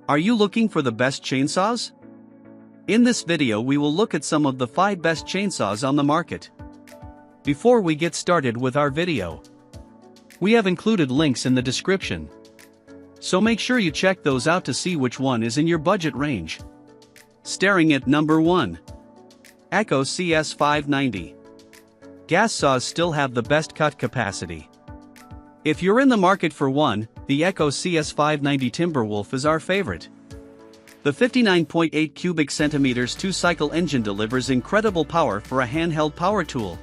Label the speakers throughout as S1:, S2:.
S1: Are you looking for the best chainsaws? In this video we will look at some of the 5 best chainsaws on the market. Before we get started with our video, we have included links in the description. So make sure you check those out to see which one is in your budget range. Starting at number 1. Power CS590. Gas saws still have the best cut capacity. If you're in the market for one, the Power CS590 Timberwolf is our favorite. The 59.8 cubic centimeters 2-cycle engine delivers incredible power for a handheld power tool.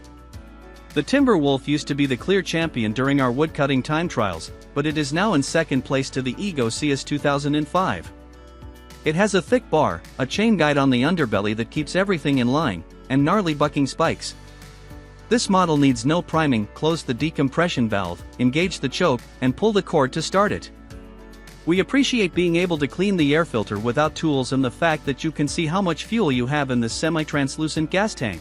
S1: The Timberwolf used to be the clear champion during our woodcutting time trials, but it is now in second place to the Power CS1201. It has a thick bar, a chain guide on the underbelly that keeps everything in line, and gnarly bucking spikes. This model needs no priming. Close the decompression valve, engage the choke, and pull the cord to start it. We appreciate being able to clean the air filter without tools and the fact that you can see how much fuel you have in this semi-translucent gas tank.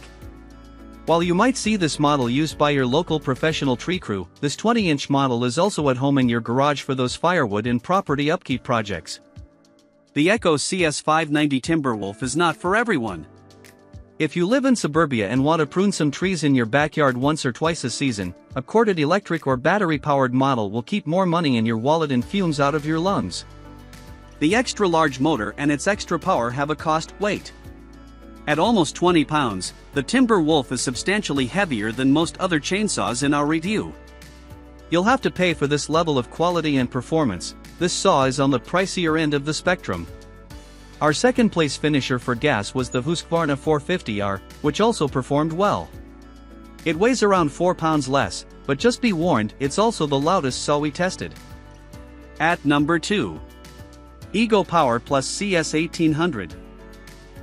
S1: While you might see this model used by your local professional tree crew, this 20-inch model is also at home in your garage for those firewood and property upkeep projects. The Power CS590 Timberwolf is not for everyone. If you live in suburbia and want to prune some trees in your backyard once or twice a season, a corded electric or battery-powered model will keep more money in your wallet and fumes out of your lungs. The extra-large motor and its extra power have a cost-weight. At almost 20 pounds, the Timberwolf is substantially heavier than most other chainsaws in our review. You'll have to pay for this level of quality and performance. This saw is on the pricier end of the spectrum. Our second place finisher for gas was the Husqvarna 450R, which also performed well. It weighs around 4 pounds less, but just be warned, it's also the loudest saw we tested. At number 2. Power CS1800.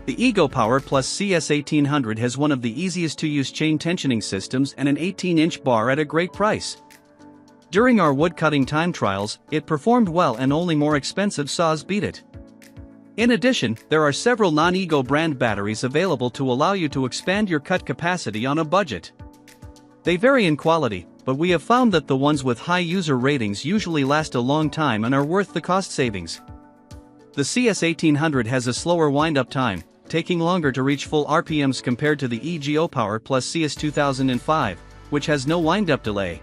S1: The Power CS1800 has one of the easiest to use chain tensioning systems and an 18-inch bar at a great price. During our woodcutting time trials, it performed well and only more expensive saws beat it. In addition, there are several non-Ego brand batteries available to allow you to expand your cut capacity on a budget. They vary in quality, but we have found that the ones with high user ratings usually last a long time and are worth the cost savings. The CS1800 has a slower wind-up time, taking longer to reach full RPMs compared to the Power CS2005, which has no wind-up delay.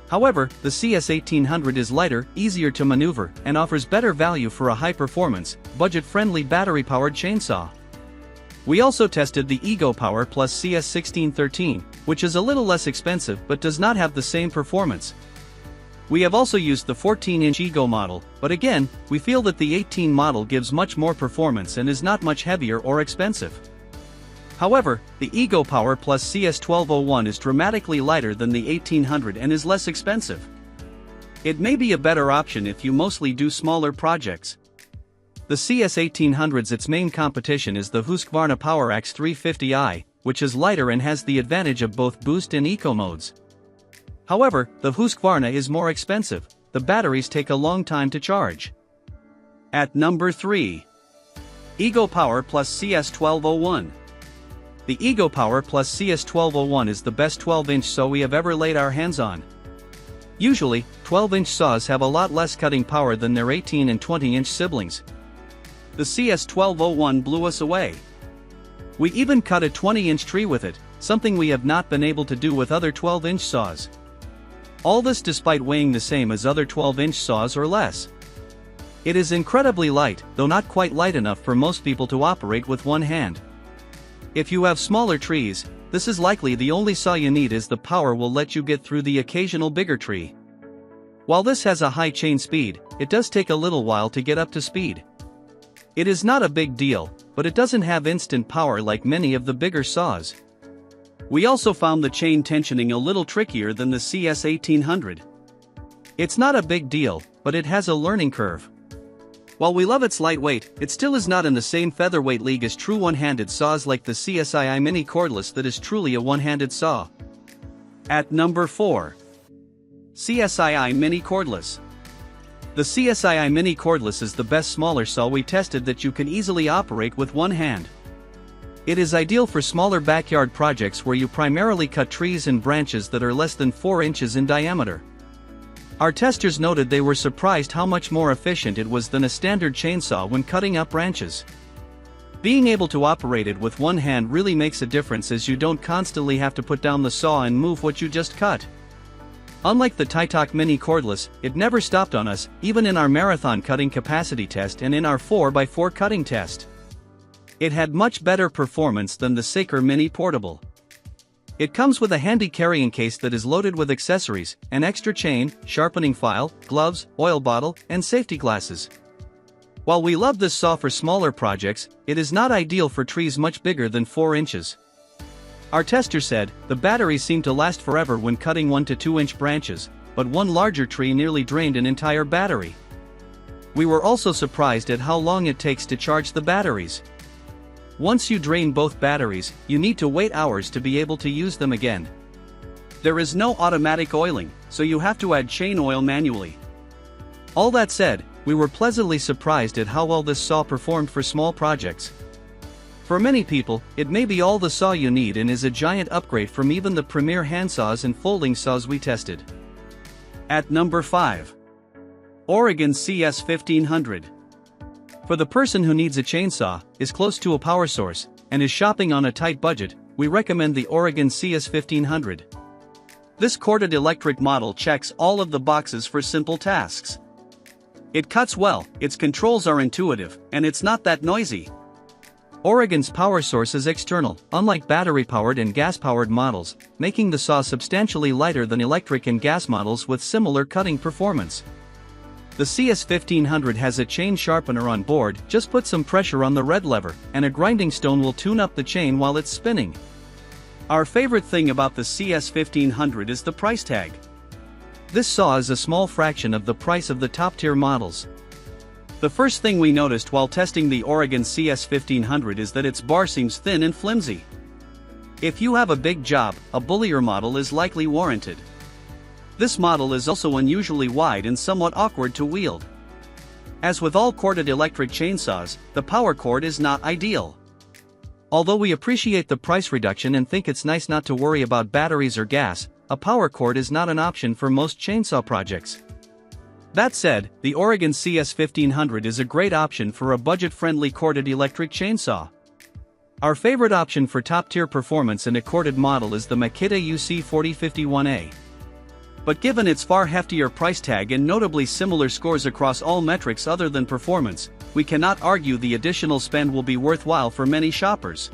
S1: However, the CS1800 is lighter, easier to maneuver, and offers better value for a high-performance, budget-friendly battery-powered chainsaw. We also tested the Power CS1613, which is a little less expensive but does not have the same performance. We have also used the 14-inch Ego model, but again, we feel that the 18 model gives much more performance and is not much heavier or expensive. However, the Power CS1201 is dramatically lighter than the 1800 and is less expensive. It may be a better option if you mostly do smaller projects. The CS1800's its main competition is the Husqvarna Power X350i, which is lighter and has the advantage of both boost and eco modes. However, the Husqvarna is more expensive. The batteries take a long time to charge. At number 3. Power CS1201. The Power CS1201 is the best 12-inch saw we have ever laid our hands on. Usually, 12-inch saws have a lot less cutting power than their 18 and 20-inch siblings. The CS1201 blew us away. We even cut a 20-inch tree with it, something we have not been able to do with other 12-inch saws. All this despite weighing the same as other 12-inch saws or less. It is incredibly light, though not quite light enough for most people to operate with one hand. If you have smaller trees, this is likely the only saw you need, as the power will let you get through the occasional bigger tree. While this has a high chain speed, it does take a little while to get up to speed. It is not a big deal, but it doesn't have instant power like many of the bigger saws. We also found the chain tensioning a little trickier than the CS1800. It's not a big deal, but it has a learning curve. While we love its lightweight, it still is not in the same featherweight league as true one-handed saws like the SeeSii Mini Cordless that is truly a one-handed saw. At number 4. SeeSii Mini Cordless. The SeeSii Mini Cordless is the best smaller saw we tested that you can easily operate with one hand. It is ideal for smaller backyard projects where you primarily cut trees and branches that are less than 4 inches in diameter. Our testers noted they were surprised how much more efficient it was than a standard chainsaw when cutting up branches. Being able to operate it with one hand really makes a difference, as you don't constantly have to put down the saw and move what you just cut. Unlike the Titok Mini Cordless, it never stopped on us, even in our marathon cutting capacity test and in our 4x4 cutting test. It had much better performance than the SeeSii Mini Portable. It comes with a handy carrying case that is loaded with accessories, an extra chain, sharpening file, gloves, oil bottle, and safety glasses. While we love this saw for smaller projects, it is not ideal for trees much bigger than 4 inches. Our tester said, the batteries seem to last forever when cutting 1 to 2 inch branches, but one larger tree nearly drained an entire battery. We were also surprised at how long it takes to charge the batteries. Once you drain both batteries, you need to wait hours to be able to use them again. There is no automatic oiling, so you have to add chain oil manually. All that said, we were pleasantly surprised at how well this saw performed for small projects. For many people, it may be all the saw you need and is a giant upgrade from even the premier handsaws and folding saws we tested. At number 5. Oregon CS1500. For the person who needs a chainsaw, is close to a power source, and is shopping on a tight budget, we recommend the Oregon CS1500. This corded electric model checks all of the boxes for simple tasks. It cuts well, its controls are intuitive, and it's not that noisy. Oregon's power source is external, unlike battery-powered and gas-powered models, making the saw substantially lighter than electric and gas models with similar cutting performance. The CS1500 has a chain sharpener on board. Just put some pressure on the red lever, and a grinding stone will tune up the chain while it's spinning. Our favorite thing about the CS1500 is the price tag. This saw is a small fraction of the price of the top-tier models. The first thing we noticed while testing the Oregon CS1500 is that its bar seems thin and flimsy. If you have a big job, a bullier model is likely warranted. This model is also unusually wide and somewhat awkward to wield. As with all corded electric chainsaws, the power cord is not ideal. Although we appreciate the price reduction and think it's nice not to worry about batteries or gas, a power cord is not an option for most chainsaw projects. That said, the Oregon CS1500 is a great option for a budget-friendly corded electric chainsaw. Our favorite option for top-tier performance in a corded model is the Makita UC4051A. But given its far heftier price tag and notably similar scores across all metrics other than performance, we cannot argue the additional spend will be worthwhile for many shoppers.